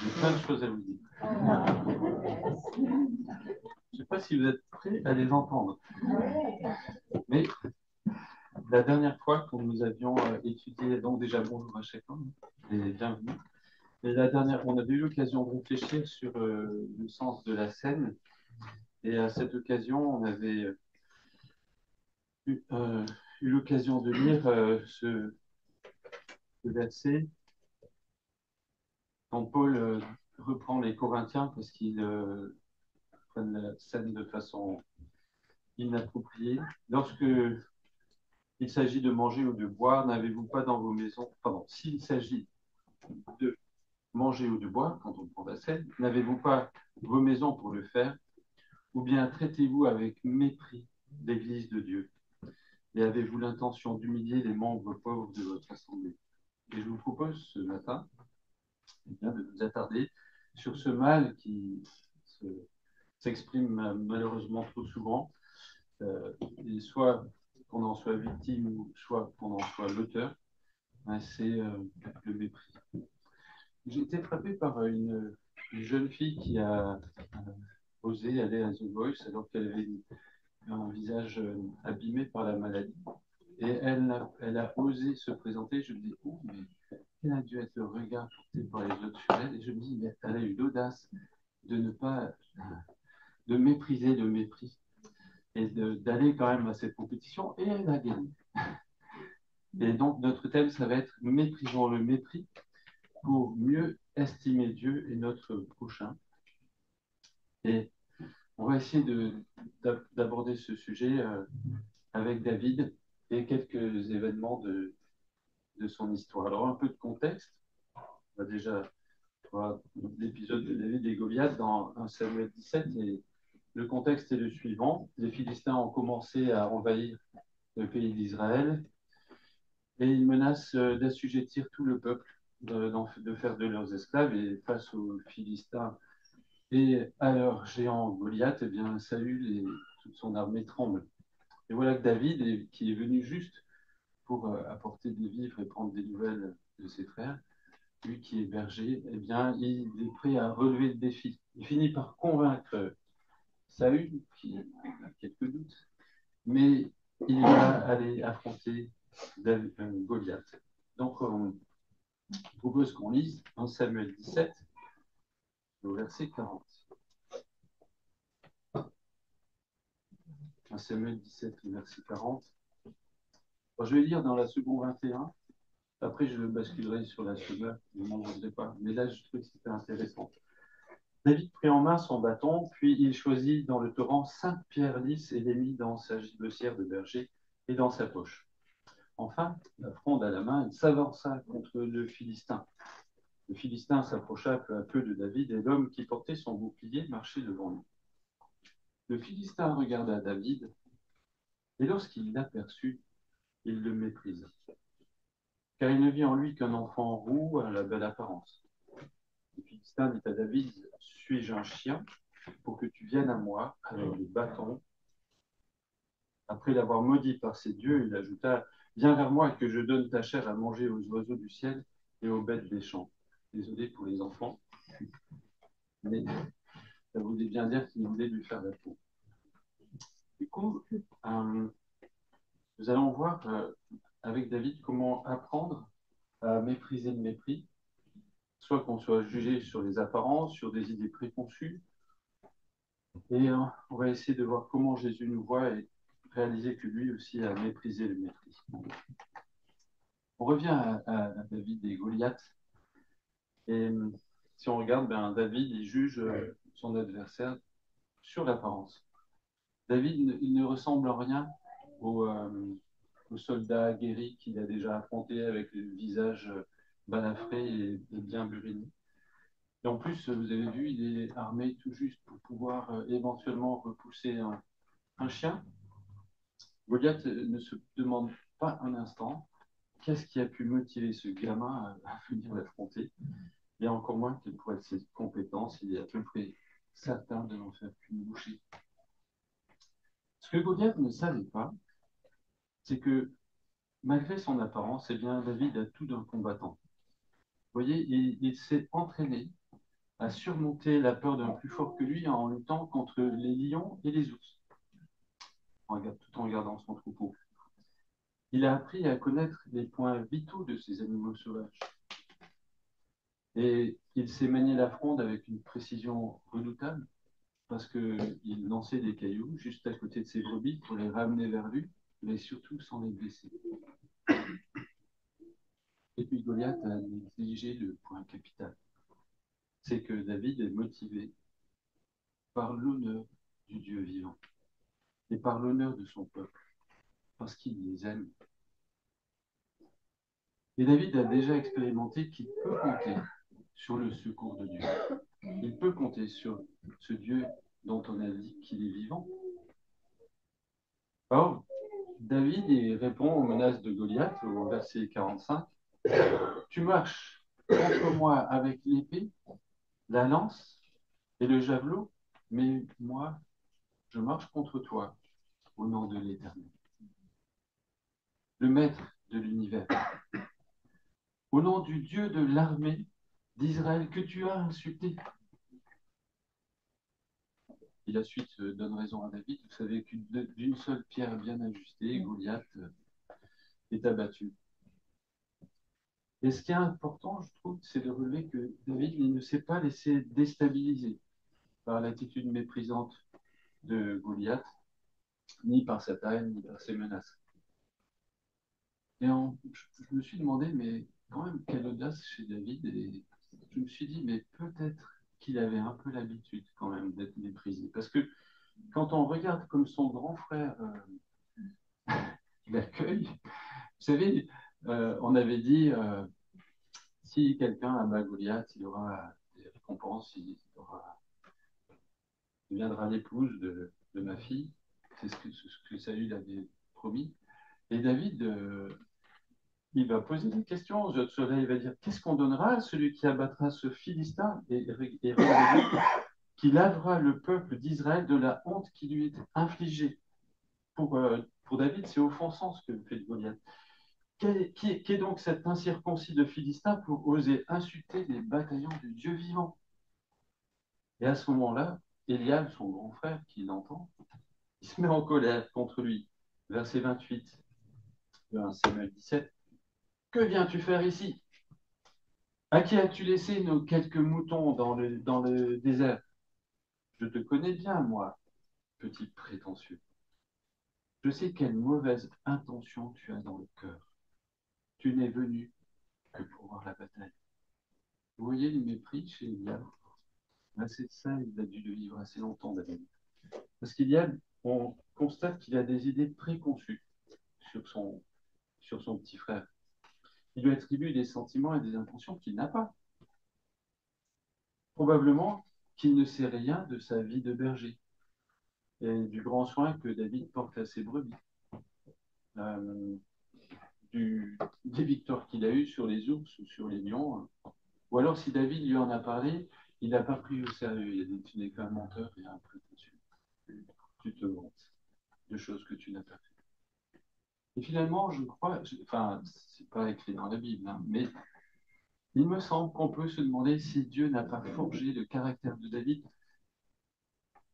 J'ai plein de choses à vous dire. Je ne sais pas si vous êtes prêts à les entendre. Mais la dernière fois que nous avions étudié, donc déjà bonjour à chacun et bienvenue. Et la dernière, on avait eu l'occasion de réfléchir sur le sens de la scène. Et à cette occasion, on avait eu l'occasion de lire ce verset quand Paul reprend les Corinthiens parce qu'ils prennent la scène de façon inappropriée. Lorsque il s'agit de manger ou de boire, n'avez-vous pas dans vos maisons, pardon, s'il s'agit de manger ou de boire, quand on prend la scène, n'avez-vous pas vos maisons pour le faire, ou bien traitez-vous avec mépris l'Église de Dieu, et avez-vous l'intention d'humilier les membres pauvres de votre assemblée? Et je vous propose ce matin de nous attarder sur ce mal qui s'exprime malheureusement trop souvent, et soit qu'on en soit victime, ou soit qu'on en soit l'auteur, c'est le mépris. J'ai été frappé par une jeune fille qui a osé aller à The Voice alors qu'elle avait un visage abîmé par la maladie. Et elle a osé se présenter. Je me dis, oh, mais quel a dû être le regard porté par les autres sur elle? Et je me dis, mais elle a eu l'audace de ne pas, de mépriser le mépris et d'aller quand même à cette compétition. Et elle a gagné. Et donc, notre thème, ça va être méprisons le mépris pour mieux estimer Dieu et notre prochain. Et on va essayer d'aborder ce sujet avec David et quelques événements de son histoire. Alors, un peu de contexte. On va déjà voir l'épisode de David et Goliath dans 1 Samuel 17. Et le contexte est le suivant. Les Philistins ont commencé à envahir le pays d'Israël et ils menacent d'assujettir tout le peuple, de faire de leurs esclaves. Et face aux Philistins et à leur géant Goliath, eh bien, Saül et toute son armée tremblent. Et voilà que David, qui est venu juste pour apporter des vivres et prendre des nouvelles de ses frères, lui qui est berger, eh bien, il est prêt à relever le défi. Il finit par convaincre Saül, qui a quelques doutes, mais il va aller affronter Goliath. Donc, je propose qu'on lise 1 Samuel 17, au verset 40. 1 Samuel 17, verset 40. Alors, je vais lire dans la seconde 21. Après, je basculerai sur la seconde, je ne m'en voudrais pas. Mais là, je trouve que c'était intéressant. David prit en main son bâton, puis il choisit dans le torrent 5 pierres lisses et les mit dans sa gibecière de berger et dans sa poche. Enfin, la fronde à la main, il s'avança contre le Philistin. Le Philistin s'approcha peu à peu de David et l'homme qui portait son bouclier marchait devant lui. Le Philistin regarda David et lorsqu'il l'aperçut, il le méprisa, car il ne vit en lui qu'un enfant roux à la belle apparence. Le Philistin dit à David, suis-je un chien pour que tu viennes à moi avec des bâtons? Après l'avoir maudit par ses dieux, il ajouta, viens vers moi et que je donne ta chair à manger aux oiseaux du ciel et aux bêtes des champs. Désolé pour les enfants, mais ça voulait bien dire qu'il voulait lui faire la peau. Du coup, nous allons voir avec David comment apprendre à mépriser le mépris, soit qu'on soit jugé sur les apparences, sur des idées préconçues, et on va essayer de voir comment Jésus nous voit et réaliser que lui aussi a méprisé le mépris. On revient à David et Goliath. Et si on regarde, David, il juge son adversaire sur l'apparence. David, il ne ressemble en rien au soldat aguerri qu'il a déjà affronté avec le visage balafré et bien buriné. Et en plus, vous avez vu, il est armé tout juste pour pouvoir éventuellement repousser un chien. Goliath ne se demande pas un instant qu'est-ce qui a pu motiver ce gamin à venir l'affronter, et encore moins quelles pourraient être ses compétences. Il est à peu près certain de n'en faire qu'une bouchée. Ce que Goliath ne savait pas, c'est que malgré son apparence, eh bien, David a tout d'un combattant. Vous voyez, il s'est entraîné à surmonter la peur d'un plus fort que lui en luttant contre les lions et les ours, tout en gardant son troupeau. Il a appris à connaître les points vitaux de ces animaux sauvages. Et il sait manier la fronde avec une précision redoutable parce qu'il lançait des cailloux juste à côté de ses brebis pour les ramener vers lui, mais surtout sans les blesser. Et puis Goliath a négligé le point capital. C'est que David est motivé par l'honneur du Dieu vivant et par l'honneur de son peuple, parce qu'il les aime. Et David a déjà expérimenté qu'il peut compter sur le secours de Dieu. Il peut compter sur ce Dieu dont on a dit qu'il est vivant. Or, David il répond aux menaces de Goliath au verset 45. Tu marches contre moi avec l'épée, la lance et le javelot, mais moi, je marche contre toi au nom de l'Éternel, le maître de l'univers, au nom du Dieu de l'armée d'Israël que tu as insulté. Et la suite donne raison à David. Vous savez d'une seule pierre bien ajustée, Goliath est abattu. Et ce qui est important, je trouve, c'est de relever que David il ne s'est pas laissé déstabiliser par l'attitude méprisante de Goliath, ni par sa taille, ni par ses menaces. Et je me suis demandé, mais quand même, quelle audace chez David. Et je me suis dit, mais peut-être qu'il avait un peu l'habitude quand même d'être méprisé. Parce que quand on regarde comme son grand frère l'accueille, vous savez, on avait dit, si quelqu'un abat Goliath, il aura des récompenses, il deviendra l'épouse de ma fille. C'est ce que Saül avait promis. Et David, il va poser des questions. Il va dire, qu'est-ce qu'on donnera à celui qui abattra ce Philistin et qui lavera le peuple d'Israël de la honte qui lui est infligée. Pour David, c'est offensant ce que fait Goliath. Qui est donc cet incirconcis de Philistin pour oser insulter les bataillons du Dieu vivant? Et à ce moment-là, Eliab, son grand frère, qui l'entend, il se met en colère contre lui. Verset 28 de 1 Samuel 17. Que viens-tu faire ici? À qui as-tu laissé nos quelques moutons dans le désert? Je te connais bien, moi, petit prétentieux. Je sais quelle mauvaise intention tu as dans le cœur. Tu n'es venu que pour voir la bataille. Vous voyez le mépris chez Eliab? C'est ça, il a dû le vivre assez longtemps, David. Parce qu'Eliab, on constate qu'il a des idées préconçues sur son petit frère. Il lui attribue des sentiments et des intentions qu'il n'a pas. Probablement qu'il ne sait rien de sa vie de berger et du grand soin que David porte à ses brebis, euh, des victoires qu'il a eues sur les ours ou sur les lions. Ou alors, si David lui en a parlé, il n'a pas pris au sérieux. Il a dit, tu n'es qu'un menteur et un prétentieux. Tu te vantes de choses que tu n'as pas fait. Et finalement, je crois, enfin, c'est pas écrit dans la Bible, hein, mais il me semble qu'on peut se demander si Dieu n'a pas forgé le caractère de David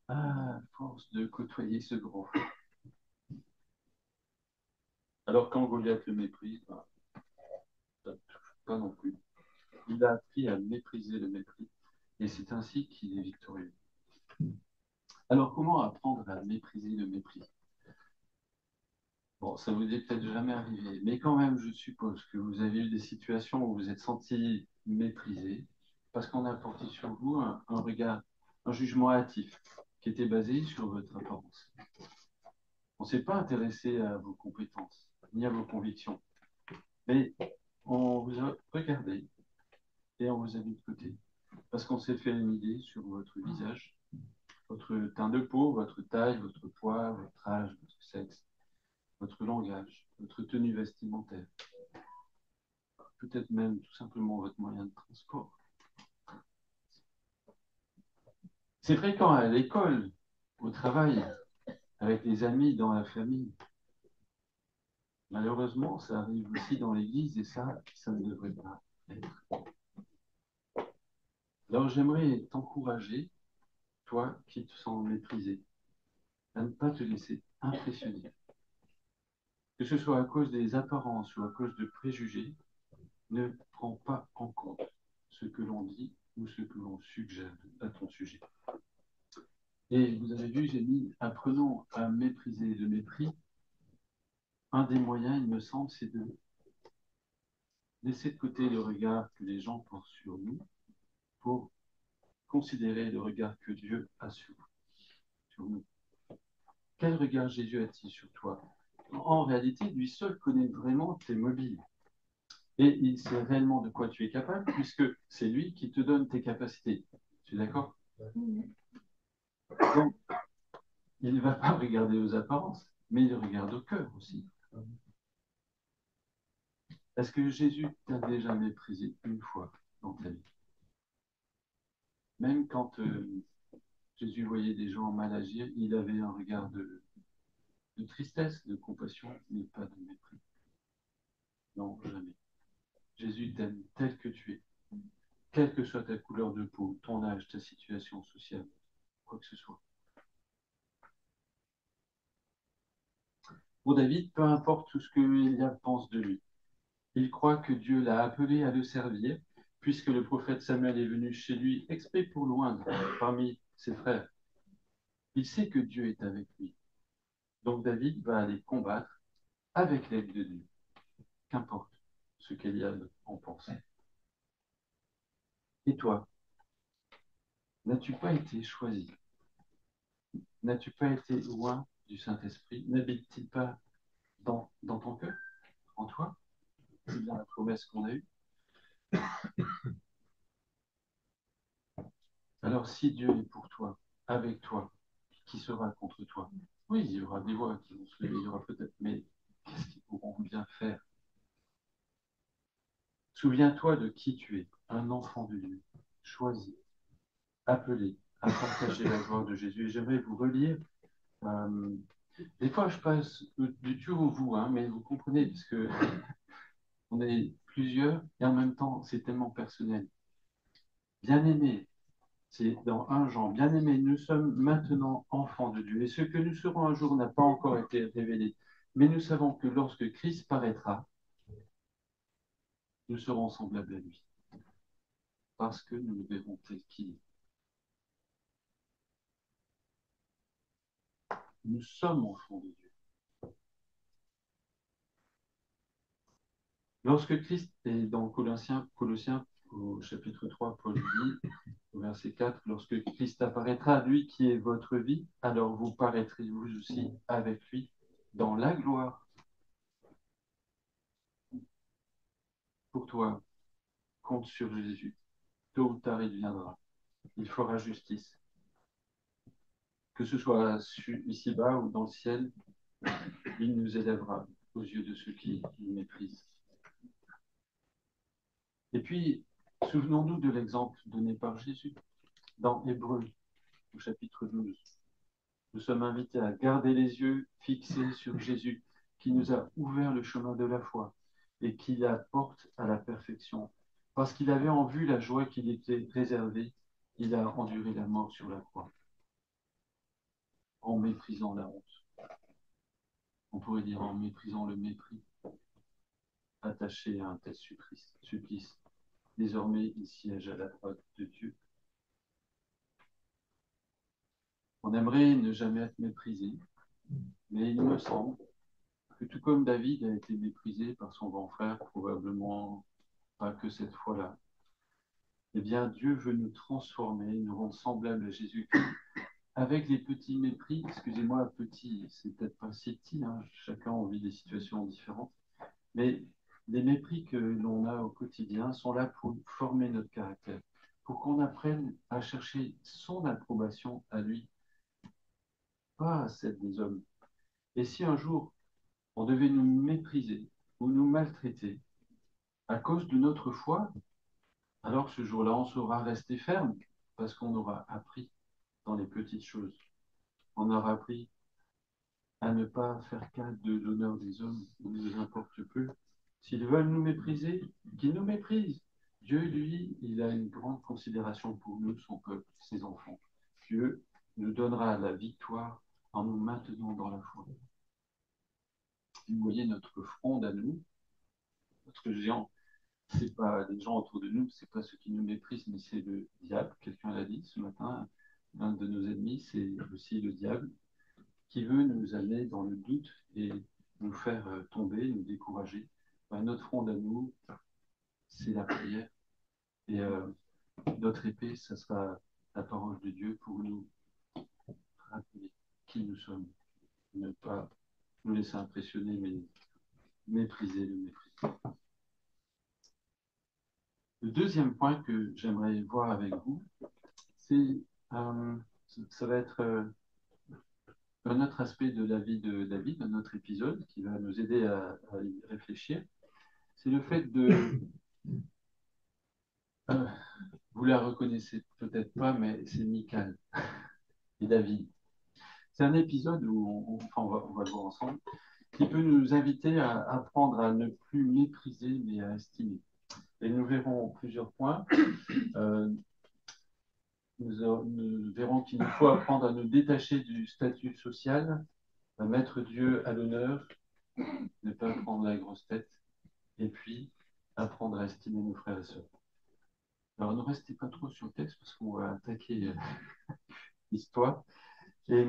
à force de côtoyer ce grand frère. Alors quand Goliath le méprise, ben, ça ne touche pas non plus. Il a appris à mépriser le mépris et c'est ainsi qu'il est victorieux. Alors comment apprendre à mépriser le mépris? Bon, ça vous est peut-être jamais arrivé, mais quand même, je suppose que vous avez eu des situations où vous êtes senti méprisé parce qu'on a porté sur vous un regard, un jugement hâtif qui était basé sur votre apparence. On ne s'est pas intéressé à vos compétences ni à vos convictions, mais on vous a regardé et on vous a mis de côté parce qu'on s'est fait une idée sur votre visage, votre teint de peau, votre taille, votre poids, votre âge, votre sexe, votre langage, votre tenue vestimentaire, peut-être même tout simplement votre moyen de transport. C'est fréquent à l'école, au travail, avec les amis, dans la famille. Malheureusement, ça arrive aussi dans l'église et ça ne devrait pas être. Alors j'aimerais t'encourager, toi qui te sens méprisé, à ne pas te laisser impressionner. Que ce soit à cause des apparences ou à cause de préjugés, ne prends pas en compte ce que l'on dit ou ce que l'on suggère à ton sujet. Et vous avez vu, j'ai mis apprenons à mépriser le mépris. Un des moyens, il me semble, c'est de laisser de côté le regard que les gens portent sur nous pour considérer le regard que Dieu a sur nous. Quel regard Jésus a-t-il sur toi? En réalité, lui seul connaît vraiment tes mobiles. Et il sait réellement de quoi tu es capable, puisque c'est lui qui te donne tes capacités. Tu es d'accord? Donc, il ne va pas regarder aux apparences, mais il regarde au cœur aussi. Est-ce que Jésus t'a déjà méprisé une fois dans ta vie? Même quand Jésus voyait des gens mal agir, il avait un regard de tristesse, de compassion, mais pas de mépris. Non, jamais. Jésus t'aime tel que tu es, quelle que soit ta couleur de peau, ton âge, ta situation sociale, quoi que ce soit. Pour David, peu importe tout ce que Eliab pense de lui, il croit que Dieu l'a appelé à le servir, puisque le prophète Samuel est venu chez lui exprès pour loindre parmi ses frères. Il sait que Dieu est avec lui. Donc David va aller combattre avec l'aide de Dieu, qu'importe ce qu'Eliab en pense. Et toi, n'as-tu pas été choisi? N'as-tu pas été loin du Saint-Esprit? N'habite-t-il pas dans ton cœur, en toi? C'est bien la promesse qu'on a eue. Alors si Dieu est pour toi, avec toi, qui sera contre toi? Oui, il y aura des voix qui vont se lever, il y aura peut-être, mais qu'est-ce qu'ils pourront bien faire? Souviens-toi de qui tu es, un enfant de Dieu, choisi, appelé à partager la gloire de Jésus. Et j'aimerais vous relire. euh, des fois, je passe du tu au vous, hein, mais vous comprenez, parce que on est plusieurs et en même temps, c'est tellement personnel. Bien-aimés, c'est dans 1 Jean, bien-aimés, nous sommes maintenant enfants de Dieu et ce que nous serons un jour n'a pas encore été révélé. Mais nous savons que lorsque Christ paraîtra, nous serons semblables à lui parce que nous le verrons tel qu'il est. Nous sommes enfants de Dieu. Lorsque Christ est dans Colossiens au chapitre 3, Paul dit, au verset 4, lorsque Christ apparaîtra, lui qui est votre vie, alors vous paraîtrez vous aussi avec lui dans la gloire. Pour toi, compte sur Jésus. Tôt ou tard, il viendra. Il fera justice. Que ce soit ici-bas ou dans le ciel, il nous élèvera aux yeux de ceux qui nous méprisent. Et puis, souvenons-nous de l'exemple donné par Jésus dans Hébreux, au chapitre 12. Nous sommes invités à garder les yeux fixés sur Jésus, qui nous a ouvert le chemin de la foi et qui la porte à la perfection. Parce qu'il avait en vue la joie qui lui était réservée, il a enduré la mort sur la croix, en méprisant la honte. On pourrait dire en méprisant le mépris, attaché à un tel supplice. Désormais, il siège à la droite de Dieu. On aimerait ne jamais être méprisé, mais il me semble que tout comme David a été méprisé par son grand frère, probablement pas que cette fois-là, eh bien Dieu veut nous transformer, nous rendre semblables à Jésus-Christ. Avec les petits mépris, excusez-moi, petit, c'est peut-être pas si petit, hein, chacun vit des situations différentes, mais les mépris que l'on a au quotidien sont là pour former notre caractère, pour qu'on apprenne à chercher son approbation à lui, pas à celle des hommes. Et si un jour on devait nous mépriser ou nous maltraiter à cause de notre foi, alors ce jour-là, on saura rester ferme parce qu'on aura appris dans les petites choses. On aura appris à ne pas faire cas de l'honneur des hommes, il nous importe peu. S'ils veulent nous mépriser, qu'ils nous méprisent. Dieu, lui, il a une grande considération pour nous, son peuple, ses enfants. Dieu nous donnera la victoire en nous maintenant dans la foi. Vous voyez notre fronde à nous, notre géant, c'est pas les gens autour de nous, c'est pas ceux qui nous méprisent, mais c'est le diable. Quelqu'un l'a dit ce matin. L'un de nos ennemis, c'est aussi le diable qui veut nous amener dans le doute et nous faire tomber, nous décourager. Ben, notre fronde à nous, c'est la prière. Et notre épée, ça sera la parole de Dieu pour nous rappeler qui nous sommes. Ne pas nous laisser impressionner, mais mépriser le mépris. Le deuxième point que j'aimerais voir avec vous, c'est euh, ça va être un autre aspect de la vie de David, un autre épisode qui va nous aider à y réfléchir. C'est le fait de... euh, vous la reconnaissez peut-être pas, mais c'est Michal et David. C'est un épisode où, enfin, on va le voir ensemble, qui peut nous inviter à apprendre à ne plus mépriser, mais à estimer. Et nous verrons plusieurs points. Euh, nous verrons qu'il nous faut apprendre à nous détacher du statut social, à mettre Dieu à l'honneur, ne pas prendre la grosse tête, et puis apprendre à estimer nos frères et sœurs. Alors ne restez pas trop sur le texte parce qu'on va attaquer l'histoire. Et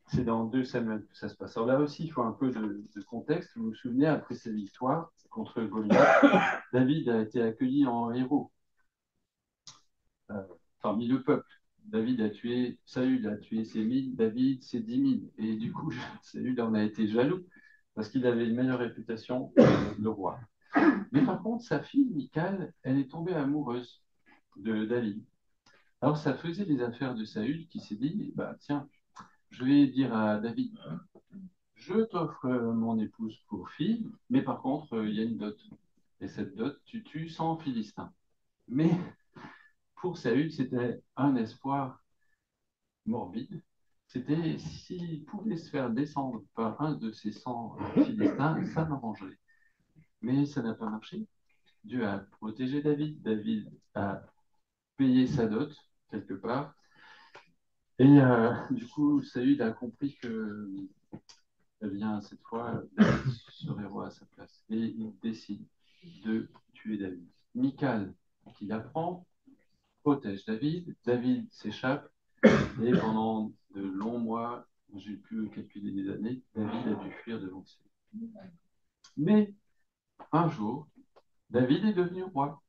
c'est dans 2 Samuel que ça se passe. Alors là aussi, il faut un peu de contexte. Vous vous souvenez, après cette victoire contre Goliath, David a été accueilli en héros parmi le peuple. David a tué, Saül a tué ses 1000, David ses 10 000. Et du coup, Saül en a été jaloux parce qu'il avait une meilleure réputation que le roi. Mais par contre, sa fille, Michal, elle est tombée amoureuse de David. Alors ça faisait les affaires de Saül qui s'est dit, bah tiens, je vais dire à David, je t'offre mon épouse pour fille, mais par contre, il y a une dot. Et cette dot, tu tues 100 Philistins. Mais pour Saül, c'était un espoir morbide. C'était s'il pouvait se faire descendre par un de ces 100 Philistins, ça m'arrangerait. Mais ça n'a pas marché. Dieu a protégé David. David a payé sa dot quelque part. Et du coup, Saül a compris que, eh bien, cette fois, David serait roi à sa place. Et il décide de tuer David. Michal, qui l'apprend, protège David. David s'échappe. Et pendant de longs mois, j'ai pu calculer des années, David a dû fuir devant Saül. Mais un jour, David est devenu roi.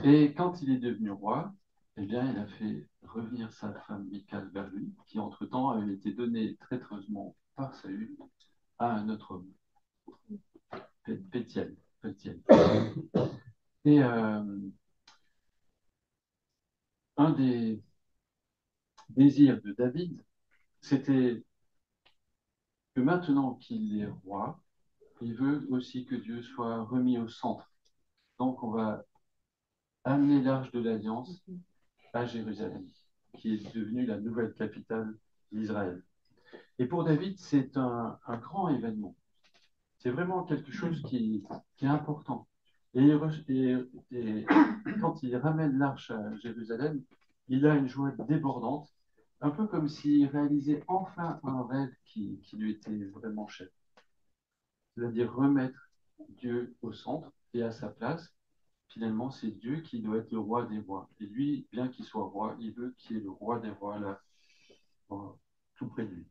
Et quand il est devenu roi, eh bien, il a fait revenir sa femme Michal vers lui, qui entre-temps avait été donnée traîtreusement par Saül à un autre homme, Pétiel. Et un des désirs de David, c'était que maintenant qu'il est roi, il veut aussi que Dieu soit remis au centre. Donc, on va amener l'arche de l'Alliance à Jérusalem, qui est devenue la nouvelle capitale d'Israël. Et pour David, c'est un grand événement. C'est vraiment quelque chose qui est important. Et quand il ramène l'arche à Jérusalem, il a une joie débordante, un peu comme s'il réalisait enfin un rêve qui lui était vraiment cher. C'est-à-dire remettre Dieu au centre et à sa place. Finalement, c'est Dieu qui doit être le roi des rois. Et lui, bien qu'il soit roi, il veut qu'il y ait le roi des rois là, tout près de lui.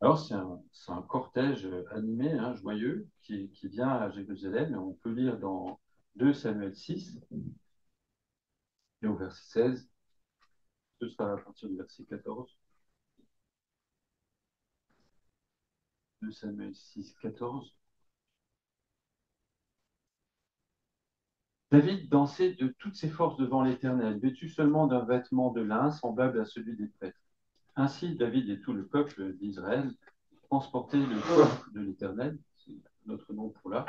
Alors, c'est un cortège animé, hein, joyeux, qui vient à Jérusalem. On peut lire dans 2 Samuel 6 et au verset 16. Ce sera à partir du verset 14. 2 Samuel 6, 14. David dansait de toutes ses forces devant l'Éternel, vêtu seulement d'un vêtement de lin semblable à celui des prêtres. Ainsi, David et tout le peuple d'Israël transportaient le coffre de l'Éternel, c'est notre nom pour là,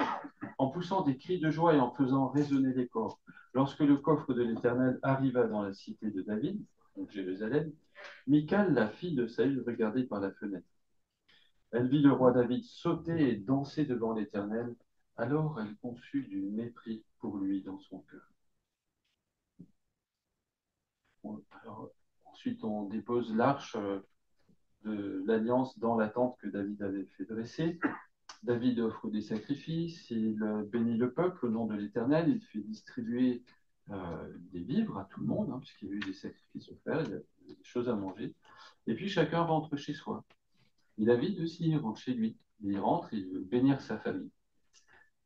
en poussant des cris de joie et en faisant résonner les corps. Lorsque le coffre de l'Éternel arriva dans la cité de David, donc Jérusalem, Michal, la fille de Saül, regardait par la fenêtre. Elle vit le roi David sauter et danser devant l'Éternel. Alors elle conçut du mépris pour lui dans son cœur. Alors, ensuite, on dépose l'arche de l'alliance dans la tente que David avait fait dresser. David offre des sacrifices, il bénit le peuple au nom de l'Éternel, il fait distribuer des vivres à tout le monde, hein, puisqu'il y a eu des sacrifices offerts, il y a des choses à manger. Et puis chacun rentre chez soi. Et David aussi, il rentre chez lui. Il rentre, il veut bénir sa famille.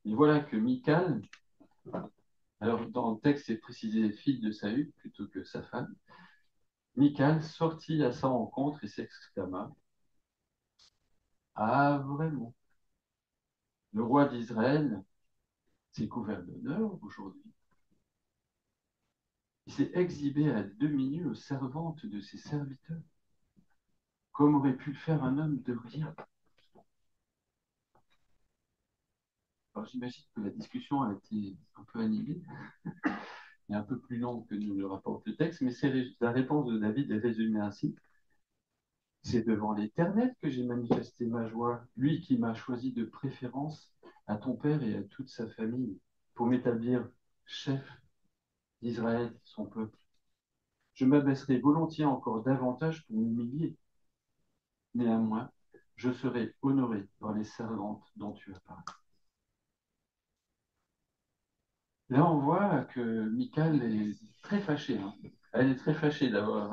Et voilà que Michal, alors dans le texte, c'est précisé fille de Saül plutôt que sa femme, Michal sortit à sa rencontre et s'exclama: Ah, vraiment, le roi d'Israël s'est couvert d'honneur aujourd'hui. Il s'est exhibé à demi nu aux servantes de ses serviteurs, comme aurait pu le faire un homme de rien. Alors j'imagine que la discussion a été un peu animée et un peu plus longue que nous le rapporte le texte, mais la réponse de David est résumée ainsi. C'est devant l'Éternel que j'ai manifesté ma joie, lui qui m'a choisi de préférence à ton père et à toute sa famille, pour m'établir chef d'Israël, son peuple. Je m'abaisserai volontiers encore davantage pour m'humilier. Néanmoins, je serai honoré par les servantes dont tu as parlé. Là, on voit que Michal est très fâchée. Hein. Elle est très fâchée d'avoir...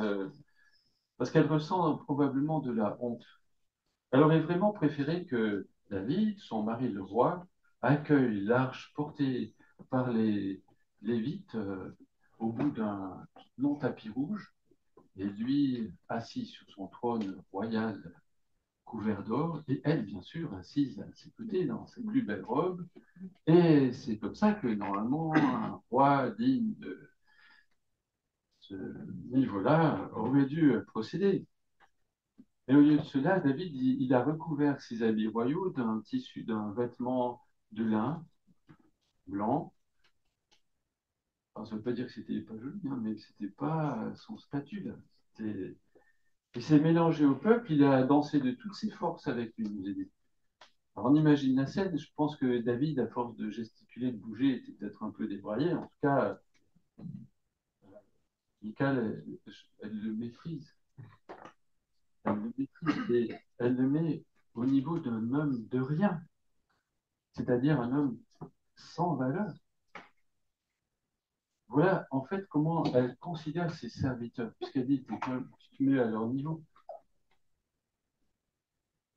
parce qu'elle ressent probablement de la honte. Elle aurait vraiment préféré que David, son mari le roi, accueille l'arche portée par les Lévites au bout d'un long tapis rouge et lui assis sur son trône royal couvert d'or, et elle, bien sûr, assise à ses côtés dans ses plus belles robes. Et c'est comme ça que, normalement, un roi digne de ce niveau-là aurait dû procéder. Et au lieu de cela, David, il a recouvert ses habits royaux d'un tissu, d'un vêtement de lin blanc. Alors, ça ne veut pas dire que c'était pas joli, hein, mais ce n'était pas son statut, là. Il s'est mélangé au peuple, il a dansé de toutes ses forces avec lui, nous a dit. Alors, on imagine la scène, je pense que David, à force de gesticuler, de bouger, était peut-être un peu débraillé. En tout cas, Michal, elle le méprise. Elle le méprise et elle le met au niveau d'un homme de rien, c'est-à-dire un homme sans valeur. Voilà, en fait, comment elle considère ses serviteurs, puisqu'elle dit, tu te mets à leur niveau,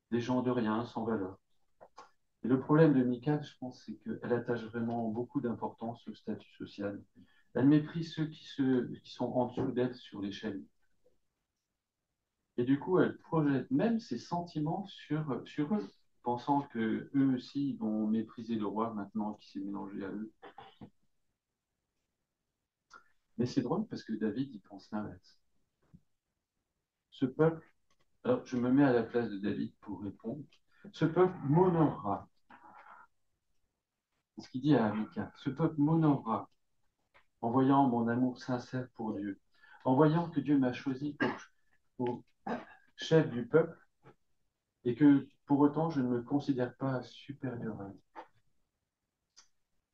des gens de rien, sans valeur. Et le problème de Michal, je pense, c'est qu'elle attache vraiment beaucoup d'importance au statut social. Elle méprise ceux qui sont en dessous d'elle sur l'échelle. Et du coup, elle projette même ses sentiments sur eux, pensant que eux aussi vont mépriser le roi maintenant qui s'est mélangé à eux. Mais c'est drôle parce que David, il pense l'inverse. Ce peuple, alors je me mets à la place de David pour répondre, ce peuple m'honorera. C'est ce qu'il dit à Mika. Ce peuple m'honorera en voyant mon amour sincère pour Dieu, en voyant que Dieu m'a choisi pour chef du peuple et que pour autant je ne me considère pas supérieur à lui.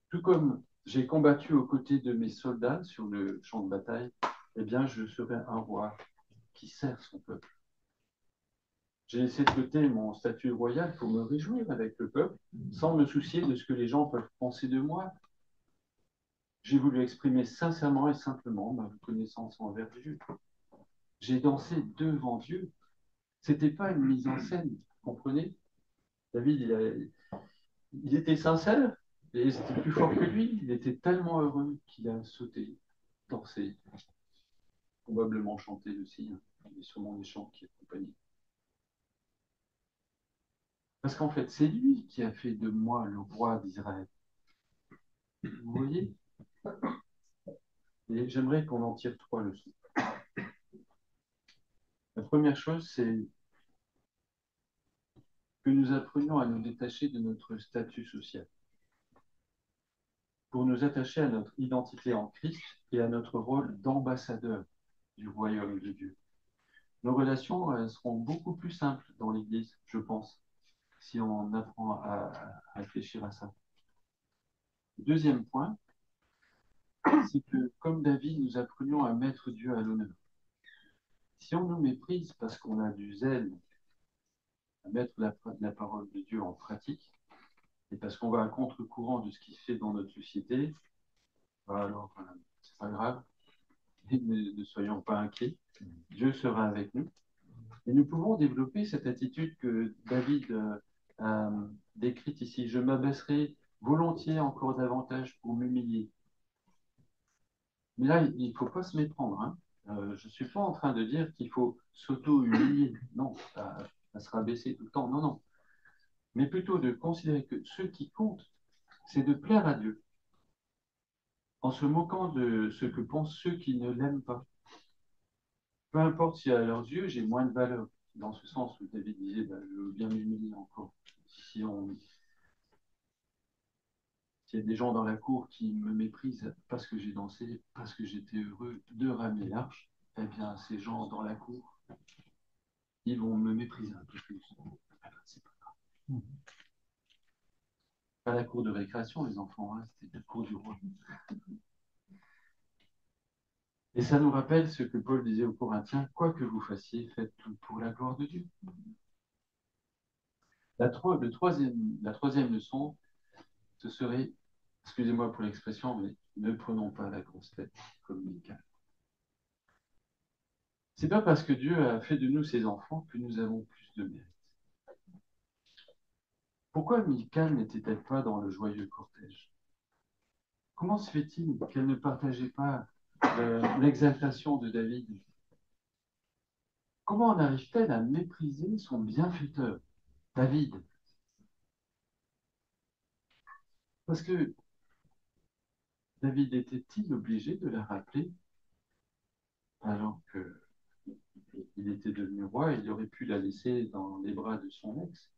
Tout comme j'ai combattu aux côtés de mes soldats sur le champ de bataille, eh bien je serai un roi qui sert son peuple. J'ai laissé de côté mon statut royal pour me réjouir avec le peuple, sans me soucier de ce que les gens peuvent penser de moi. J'ai voulu exprimer sincèrement et simplement ma reconnaissance envers Dieu. J'ai dansé devant Dieu. C'était pas une mise en scène, vous comprenez? David, il était sincère et c'était plus fort que lui. Il était tellement heureux qu'il a sauté, dansé, probablement chanté aussi. Hein. Il y a sûrement des chants qui accompagnaient. Parce qu'en fait, c'est lui qui a fait de moi le roi d'Israël. Vous voyez? Et j'aimerais qu'on en tire trois leçons. La première chose, c'est que nous apprenions à nous détacher de notre statut social pour nous attacher à notre identité en Christ et à notre rôle d'ambassadeur du royaume de Dieu. Nos relations seront beaucoup plus simples dans l'Église, je pense, si on apprend à réfléchir à ça. Deuxième point, c'est que, comme David, nous apprenions à mettre Dieu à l'honneur. Si on nous méprise parce qu'on a du zèle à mettre la parole de Dieu en pratique, et parce qu'on va à contre-courant de ce qui se fait dans notre société, alors c'est pas grave, et ne soyons pas inquiets, Dieu sera avec nous. Et nous pouvons développer cette attitude que David a décrite ici. Je m'abaisserai volontiers encore davantage pour m'humilier. Mais là, il ne faut pas se méprendre. Hein. Je ne suis pas en train de dire qu'il faut s'auto-humilier. Non, à se rabaisser tout le temps. Non, non. Mais plutôt de considérer que ce qui compte, c'est de plaire à Dieu, en se moquant de ce que pensent ceux qui ne l'aiment pas. Peu importe si à leurs yeux, j'ai moins de valeur. Dans ce sens où David disait, ben, je veux bien m'humilier encore. Si on, S'il y a des gens dans la cour qui me méprisent parce que j'ai dansé, parce que j'étais heureux de ramener l'arche, eh bien, ces gens dans la cour, ils vont me mépriser un peu plus. C'est pas la cour de récréation, les enfants, hein, c'était la cour du roi. Et ça nous rappelle ce que Paul disait aux Corinthiens, quoi que vous fassiez, faites tout pour la gloire de Dieu. La troisième leçon, ce serait, excusez-moi pour l'expression, mais ne prenons pas la grosse tête comme Michael. C'est pas parce que Dieu a fait de nous ses enfants que nous avons plus de mérite. Pourquoi Michal n'était-elle pas dans le joyeux cortège? Comment se fait-il qu'elle ne partageait pas l'exaltation de David? Comment en arrive-t-elle à mépriser son bienfaiteur, David? Parce que David était-il obligé de la rappeler alors qu'il était devenu roi, il aurait pu la laisser dans les bras de son ex?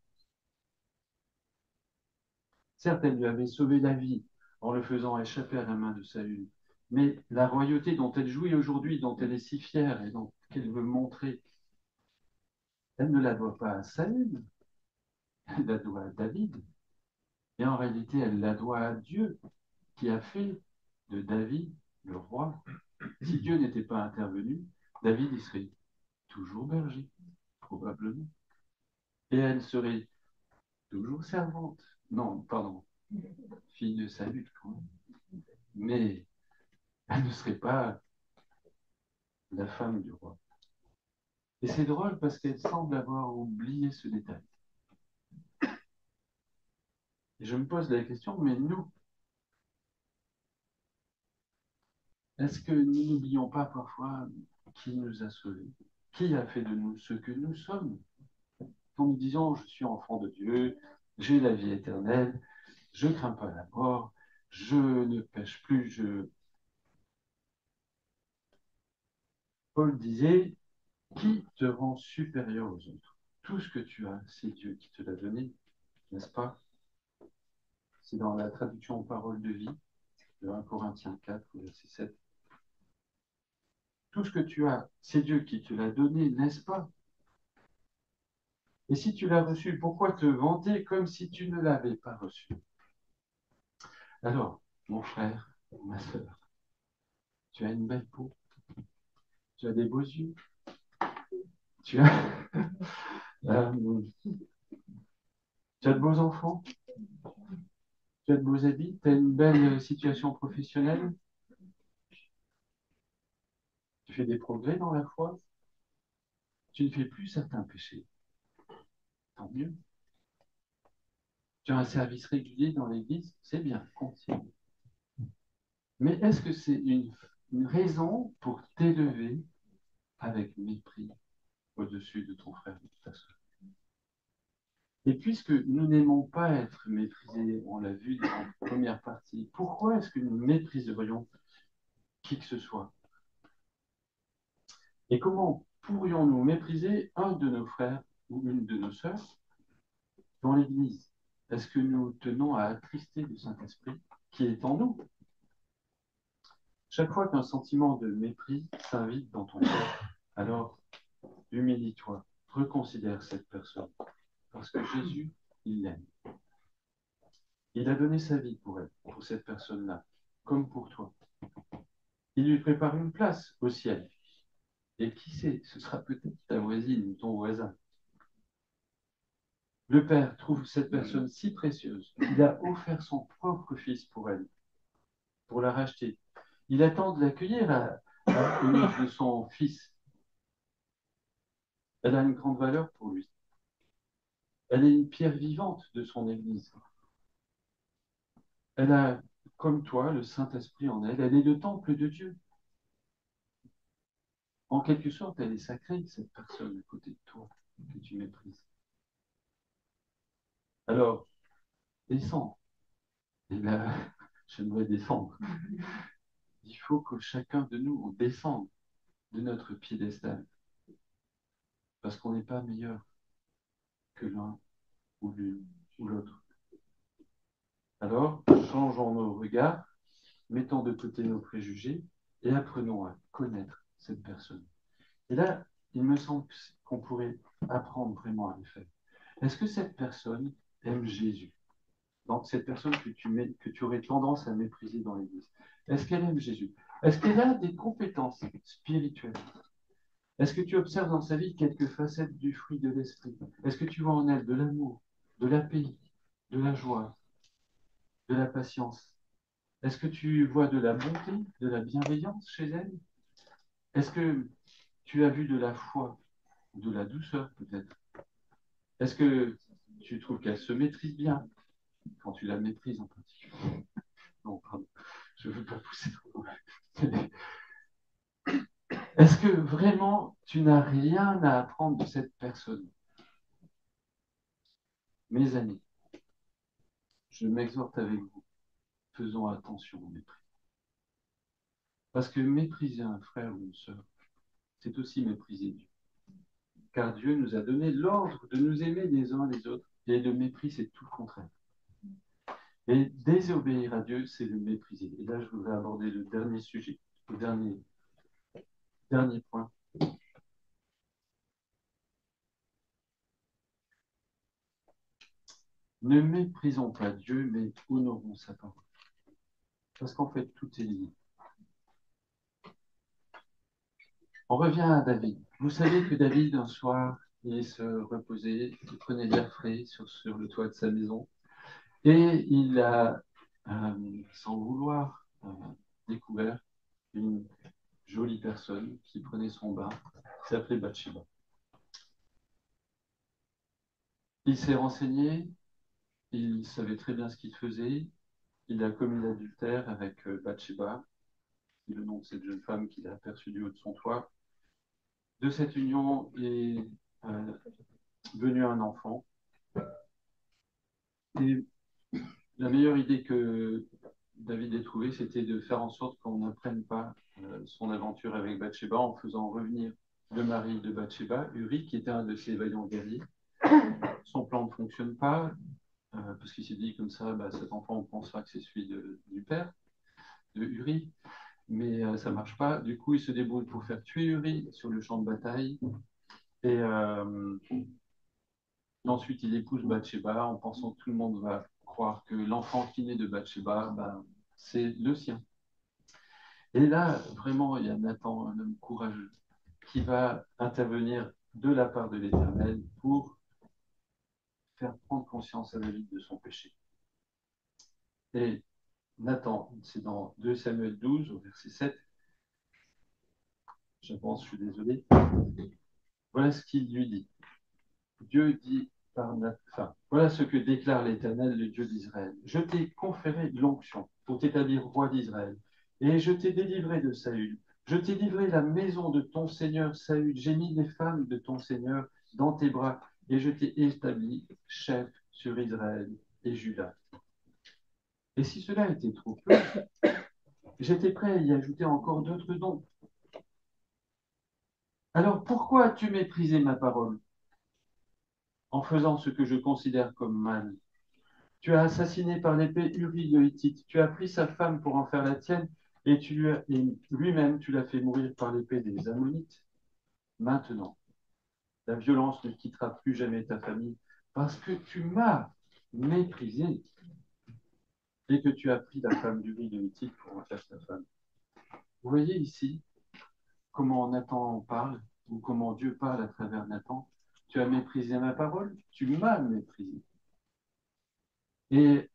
Certes, elle lui avait sauvé la vie en le faisant échapper à la main de Saül. Mais la royauté dont elle jouit aujourd'hui, dont elle est si fière et qu'elle veut montrer, elle ne la doit pas à Saül, elle la doit à David. Et en réalité, elle la doit à Dieu qui a fait de David le roi. Si Dieu n'était pas intervenu, David y serait toujours berger, probablement. Et elle serait toujours servante. Non, pardon, fille de Saül, quand même. Mais elle ne serait pas la femme du roi. Et c'est drôle parce qu'elle semble avoir oublié ce détail. Et je me pose la question, mais nous, est-ce que nous n'oublions pas parfois qui nous a sauvés? Qui a fait de nous ce que nous sommes? En nous disant, je suis enfant de Dieu, j'ai la vie éternelle, je ne crains pas la mort, je ne pêche plus. Paul disait, qui te rend supérieur aux autres? Tout ce que tu as, c'est Dieu qui te l'a donné, n'est-ce pas? C'est dans la traduction Parole de vie, de 1 Corinthiens 4, verset 7. Tout ce que tu as, c'est Dieu qui te l'a donné, n'est-ce pas? Et si tu l'as reçu, pourquoi te vanter comme si tu ne l'avais pas reçu? Alors, mon frère, ma soeur, tu as une belle peau, tu as des beaux yeux, tu as, euh, tu as de beaux enfants, tu as de beaux habits, tu as une belle situation professionnelle, tu fais des progrès dans la foi, tu ne fais plus certains péchés, tant mieux. Tu as un service régulier dans l'église, c'est bien, continue. Mais est-ce que c'est une raison pour t'élever avec mépris au-dessus de ton frère et de ta soeur? Et puisque nous n'aimons pas être méprisés, on l'a vu dans la première partie, pourquoi est-ce que nous mépriserions qui que ce soit? Et comment pourrions-nous mépriser un de nos frères ou une de nos sœurs dans l'Église? Est-ce que nous tenons à attrister le Saint-Esprit qui est en nous? Chaque fois qu'un sentiment de mépris s'invite dans ton cœur, alors humilie-toi, reconsidère cette personne, parce que Jésus, il l'aime. Il a donné sa vie pour elle, pour cette personne-là, comme pour toi. Il lui prépare une place au ciel. Et qui sait, ce sera peut-être ta voisine ou ton voisin. Le Père trouve cette personne si précieuse qu'il a offert son propre fils pour elle, pour la racheter. Il attend de l'accueillir à l'image de son fils. Elle a une grande valeur pour lui. Elle est une pierre vivante de son Église. Elle a, comme toi, le Saint-Esprit en elle. Elle est le temple de Dieu. En quelque sorte, elle est sacrée, cette personne à côté de toi que tu méprises. Alors, descends. Et là, j'aimerais descendre. Il faut que chacun de nous, on descende de notre piédestal. Parce qu'on n'est pas meilleur que l'un ou l'une ou l'autre. Alors, changeons nos regards, mettons de côté nos préjugés et apprenons à connaître cette personne. Et là, il me semble qu'on pourrait apprendre vraiment à le faire. Est-ce que cette personne aime Jésus? Donc, cette personne que tu aurais tendance à mépriser dans l'Église. Est-ce qu'elle aime Jésus? Est-ce qu'elle a des compétences spirituelles? Est-ce que tu observes dans sa vie quelques facettes du fruit de l'esprit? Est-ce que tu vois en elle de l'amour, de la paix, de la joie, de la patience? Est-ce que tu vois de la bonté, de la bienveillance chez elle? Est-ce que tu as vu de la foi, de la douceur peut-être? Est-ce que tu trouves qu'elle se maîtrise bien quand tu la méprises en particulier? Non, pardon, je ne veux pas pousser trop loin. Est-ce que vraiment tu n'as rien à apprendre de cette personne? Mes amis, je m'exhorte avec vous, faisons attention au mépris. Parce que mépriser un frère ou une sœur, c'est aussi mépriser Dieu. Car Dieu nous a donné l'ordre de nous aimer les uns les autres, et le mépris, c'est tout le contraire. Et désobéir à Dieu, c'est le mépriser. Et là, je voudrais aborder le dernier sujet, le dernier point. Ne méprisons pas Dieu, mais honorons sa parole. Parce qu'en fait, tout est lié. On revient à David. Vous savez que David, un soir, il se reposait, il prenait l'air frais sur le toit de sa maison, et il a, sans vouloir, découvert une jolie personne qui prenait son bain, qui s'appelait Bathsheba. Il s'est renseigné, il savait très bien ce qu'il faisait, il a commis l'adultère avec Bathsheba, qui est le nom de cette jeune femme qu'il a aperçue du haut de son toit. De cette union est euh, venu un enfant. Et la meilleure idée que David ait trouvée, c'était de faire en sorte qu'on n'apprenne pas son aventure avec Bathsheba en faisant revenir le mari de Bathsheba, Uri, qui était un de ses vaillants guerriers. Son plan ne fonctionne pas, parce qu'il s'est dit comme ça, bah, cet enfant, on pensera que c'est celui du père, de Uri, mais ça ne marche pas. Du coup, il se débrouille pour faire tuer Uri sur le champ de bataille. Et ensuite, il épouse Bathsheba en pensant que tout le monde va croire que l'enfant qui naît de Bathsheba, bah, c'est le sien. Et là, vraiment, il y a Nathan, un homme courageux, qui va intervenir de la part de l'Éternel pour faire prendre conscience à David de son péché. Et Nathan, c'est dans 2 Samuel 12, au verset 7, je pense, je suis désolé, voilà ce qu'il lui dit. Dieu dit par Nathan, voilà ce que déclare l'Éternel, le Dieu d'Israël. Je t'ai conféré l'onction pour t'établir roi d'Israël, et je t'ai délivré de Saül. Je t'ai livré la maison de ton Seigneur Saül. J'ai mis les femmes de ton Seigneur dans tes bras, et je t'ai établi chef sur Israël et Juda. Et si cela était trop peu, j'étais prêt à y ajouter encore d'autres dons. Alors pourquoi as-tu méprisé ma parole en faisant ce que je considère comme mal? Tu as assassiné par l'épée Uri le Hittite. Tu as pris sa femme pour en faire la tienne et lui-même tu l'as fait mourir par l'épée des Ammonites. Maintenant, la violence ne quittera plus jamais ta famille parce que tu m'as méprisé et que tu as pris la femme d'Uri le Hittite pour en faire ta femme. Vous voyez ici comment Nathan parle, ou comment Dieu parle à travers Nathan. Tu as méprisé ma parole, tu m'as méprisé. Et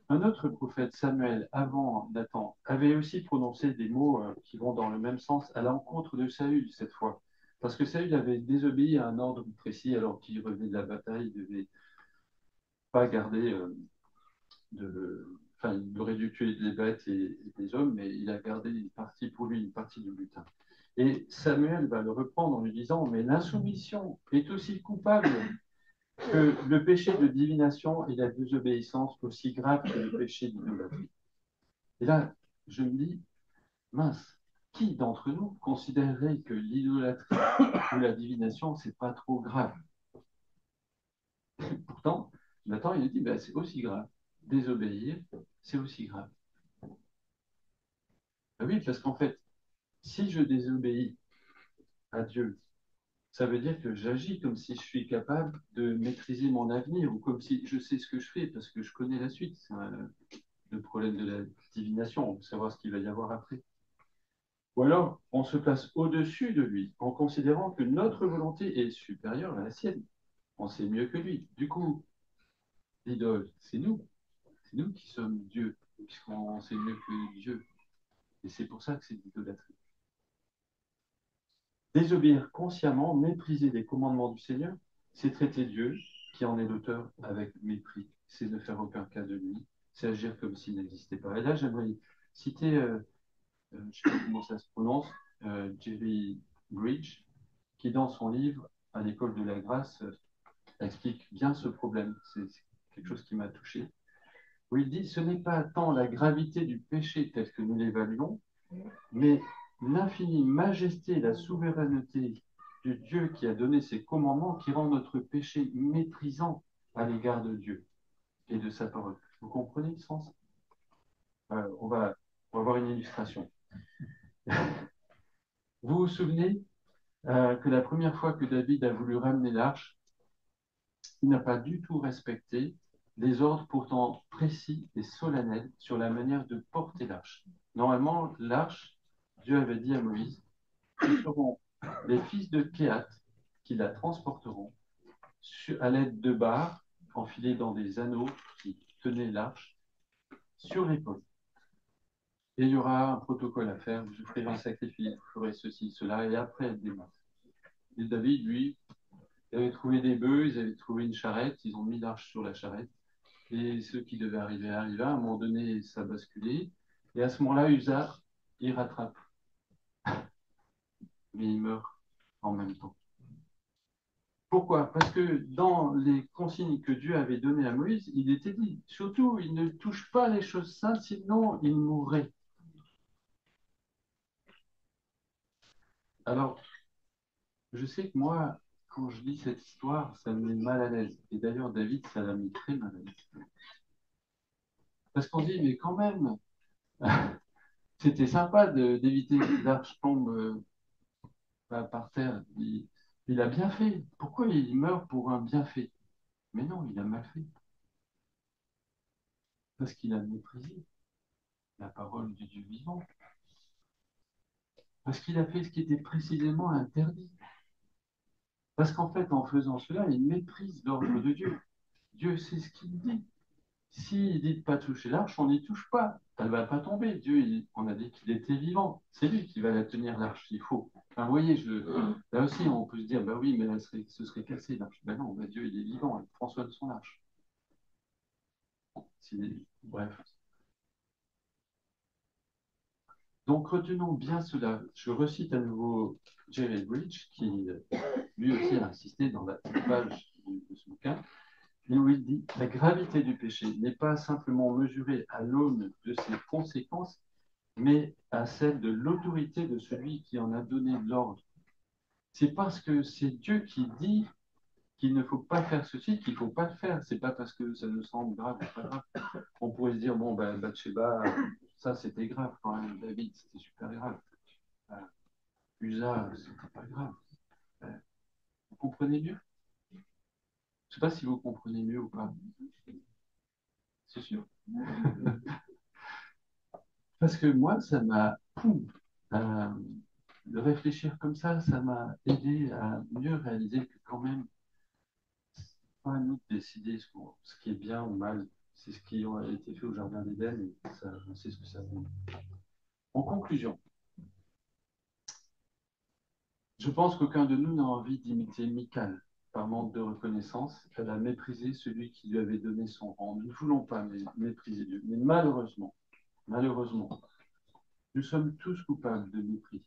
un autre prophète, Samuel, avant Nathan, avait aussi prononcé des mots qui vont dans le même sens à l'encontre de Saül cette fois. Parce que Saül avait désobéi à un ordre précis alors qu'il revenait de la bataille, il ne devait pas garder Enfin, il aurait dû tuer des bêtes et des hommes, mais il a gardé une partie pour lui, une partie du butin. Et Samuel va le reprendre en lui disant, mais l'insoumission est aussi coupable que le péché de divination et la désobéissance aussi grave que le péché d'idolâtrie. Et là, je me dis, mince, qui d'entre nous considérerait que l'idolâtrie ou la divination, c'est pas trop grave? Pourtant, Nathan, il dit, ben, c'est aussi grave. Désobéir, c'est aussi grave. Ben oui, parce qu'en fait, si je désobéis à Dieu, ça veut dire que j'agis comme si je suis capable de maîtriser mon avenir ou comme si je sais ce que je fais parce que je connais la suite. C'est le problème de la divination, on veut savoir ce qu'il va y avoir après. Ou alors, on se place au-dessus de lui en considérant que notre volonté est supérieure à la sienne. On sait mieux que lui. Du coup, l'idole, c'est nous. C'est nous qui sommes Dieu, puisqu'on sait mieux que Dieu. Et c'est pour ça que c'est l'idolâtrie. Désobéir consciemment, mépriser les commandements du Seigneur, c'est traiter Dieu, qui en est l'auteur, avec mépris. C'est ne faire aucun cas de lui. C'est agir comme s'il n'existait pas. Et là, j'aimerais citer, je ne sais pas comment ça se prononce, Jerry Bridge, qui dans son livre À l'école de la grâce explique bien ce problème. C'est quelque chose qui m'a touché. Où il dit, ce n'est pas tant la gravité du péché tel que nous l'évaluons, mais l'infinie majesté et la souveraineté du Dieu qui a donné ses commandements qui rend notre péché méprisant à l'égard de Dieu et de sa parole. Vous comprenez le sens? On va voir une illustration. Vous vous souvenez que la première fois que David a voulu ramener l'arche, il n'a pas du tout respecté les ordres pourtant précis et solennels sur la manière de porter l'arche. Normalement, l'arche, Dieu avait dit à Moïse, ce seront les fils de Kéhat qui la transporteront à l'aide de barres enfilées dans des anneaux qui tenaient l'arche sur l'épaule. Et il y aura un protocole à faire, je ferai un sacrifice, je ferai ceci, cela, et après elle démarre. Et David, lui, il avait trouvé des bœufs, ils avaient trouvé une charrette, ils ont mis l'arche sur la charrette, et ceux qui devaient arriver arrivaient, à un moment donné, ça basculait, et à ce moment-là, Usa, il rattrape, mais il meurt en même temps. Pourquoi? Parce que dans les consignes que Dieu avait données à Moïse, il était dit, surtout, il ne touche pas les choses saintes, sinon il mourrait. Alors, je sais que moi, quand je lis cette histoire, ça me met mal à l'aise. Et d'ailleurs, David, ça l'a mis très mal à l'aise. Parce qu'on dit, mais quand même, c'était sympa d'éviter que l'arche tombe par terre. Il a bien fait. Pourquoi il meurt pour un bienfait? Mais non, il a mal fait. Parce qu'il a méprisé la parole du Dieu vivant. Parce qu'il a fait ce qui était précisément interdit. Parce qu'en fait, en faisant cela, il méprise l'ordre de Dieu. Dieu sait ce qu'il dit. S'il dit de ne pas toucher l'arche, on n'y touche pas. Elle ne va pas tomber. Dieu, on a dit qu'il était vivant. C'est lui qui va la tenir, l'arche. Il faut. Enfin, vous voyez, là aussi, on peut se dire, bah oui, mais ce serait cassé, l'arche. Ben non, ben Dieu, il est vivant. Il prend soin de son arche. Bref. Donc, retenons bien cela. Je recite à nouveau Jerry Bridge, qui lui aussi a insisté dans la page de ce bouquin, et où il dit la gravité du péché n'est pas simplement mesurée à l'aune de ses conséquences, mais à celle de l'autorité de celui qui en a donné l'ordre. C'est parce que c'est Dieu qui dit qu'il ne faut pas faire ceci qu'il ne faut pas le faire. C'est pas parce que ça nous semble grave ou pas grave. On pourrait se dire, bon, ben, Bathsheba, ça c'était grave quand même, David, c'était super grave. Usa, c'était pas grave. Vous comprenez mieux? Je ne sais pas si vous comprenez mieux ou pas. C'est sûr. Parce que moi, ça m'a fou. De réfléchir comme ça m'a aidé à mieux réaliser que quand même, c'est pas à nous de décider ce qui est bien ou mal. C'est ce qui a été fait au Jardin d'Éden et c'est ce que ça donne. En conclusion, je pense qu'aucun de nous n'a envie d'imiter Michal. Par manque de reconnaissance, elle a méprisé celui qui lui avait donné son rang. Nous ne voulons pas mépriser Dieu, mais malheureusement, nous sommes tous coupables de mépris,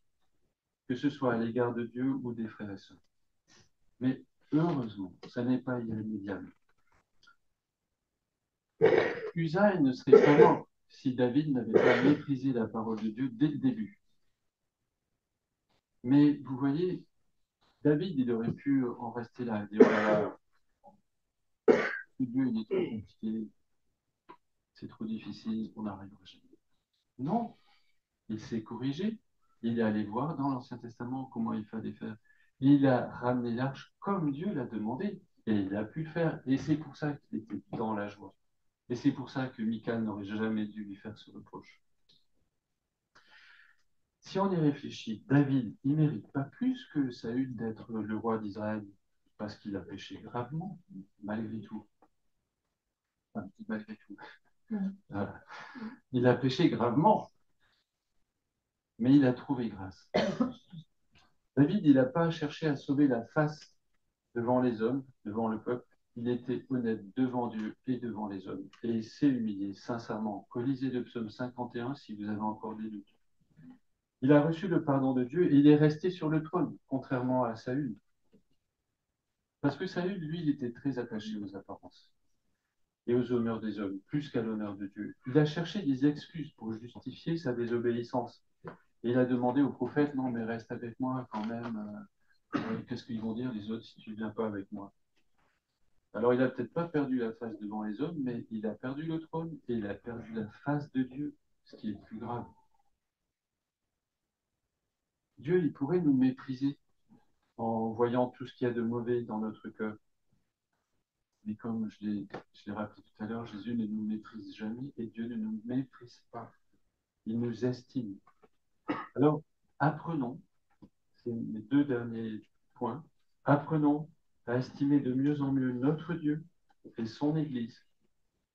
que ce soit à l'égard de Dieu ou des frères et sœurs. Mais heureusement, ça n'est pas irrémédiable. Usaïe ne serait pas mort si David n'avait pas méprisé la parole de Dieu dès le début. Mais vous voyez, David, il aurait pu en rester là, dire voilà, Dieu, il est trop compliqué, c'est trop difficile, on n'arrivera jamais. Non, il s'est corrigé. Il est allé voir dans l'Ancien Testament comment il fallait faire. Il a ramené l'arche comme Dieu l'a demandé. Et il a pu le faire. Et c'est pour ça qu'il était dans la joie. Et c'est pour ça que Michal n'aurait jamais dû lui faire ce reproche. Si on y réfléchit, David, il ne mérite pas plus que Saül d'être le roi d'Israël parce qu'il a péché gravement, malgré tout. Enfin, malgré tout. Voilà. Il a péché gravement, mais il a trouvé grâce. David, il n'a pas cherché à sauver la face devant les hommes, devant le peuple. Il était honnête devant Dieu et devant les hommes. Et il s'est humilié, sincèrement. Relisez le psaume 51 si vous avez encore des doutes. Il a reçu le pardon de Dieu et il est resté sur le trône, contrairement à Saül. Parce que Saül, lui, il était très attaché aux apparences et aux honneurs des hommes, plus qu'à l'honneur de Dieu. Il a cherché des excuses pour justifier sa désobéissance. Et il a demandé au prophète, non, mais reste avec moi quand même. Qu'est-ce qu'ils vont dire les autres si tu ne viens pas avec moi? Alors, il n'a peut-être pas perdu la face devant les hommes, mais il a perdu le trône et il a perdu la face de Dieu, ce qui est plus grave. Dieu, il pourrait nous mépriser en voyant tout ce qu'il y a de mauvais dans notre cœur. Mais comme je l'ai rappelé tout à l'heure, Jésus ne nous méprise jamais et Dieu ne nous méprise pas. Il nous estime. Alors, apprenons, c'est mes deux derniers points, apprenons à estimer de mieux en mieux notre Dieu et son Église.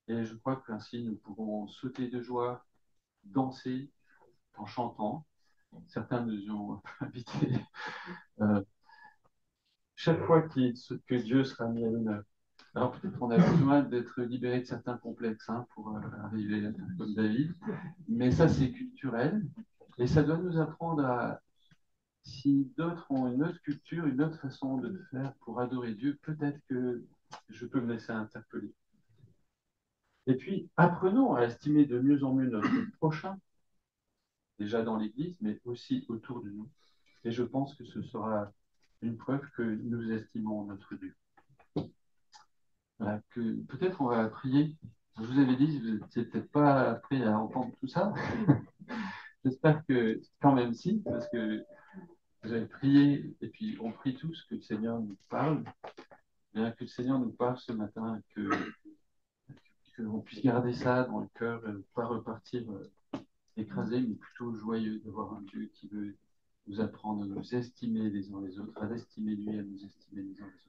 Et je crois qu'ainsi, nous pourrons sauter de joie, danser en chantant. Certains nous ont invités chaque fois que Dieu sera mis à l'honneur. Alors peut-être qu'on a besoin d'être libéré de certains complexes pour arriver à faire comme David, mais ça c'est culturel et ça doit nous apprendre à, si d'autres ont une autre culture, une autre façon de faire pour adorer Dieu, peut-être que je peux me laisser interpeller. Et puis apprenons à estimer de mieux en mieux notre prochain, déjà dans l'Église, mais aussi autour de nous. Et je pense que ce sera une preuve que nous estimons notre Dieu. Voilà, que peut-être on va prier. Je vous avais dit, vous n'étiez peut-être pas prêt à entendre tout ça. J'espère que quand même si, parce que vous avez prié et puis on prie tous que le Seigneur nous parle. Bien que le Seigneur nous parle ce matin, que on puisse garder ça dans le cœur, pas repartir écrasé, mais plutôt joyeux d'avoir un Dieu qui veut nous apprendre à nous estimer les uns les autres, à l'estimer lui, à nous estimer les uns les autres.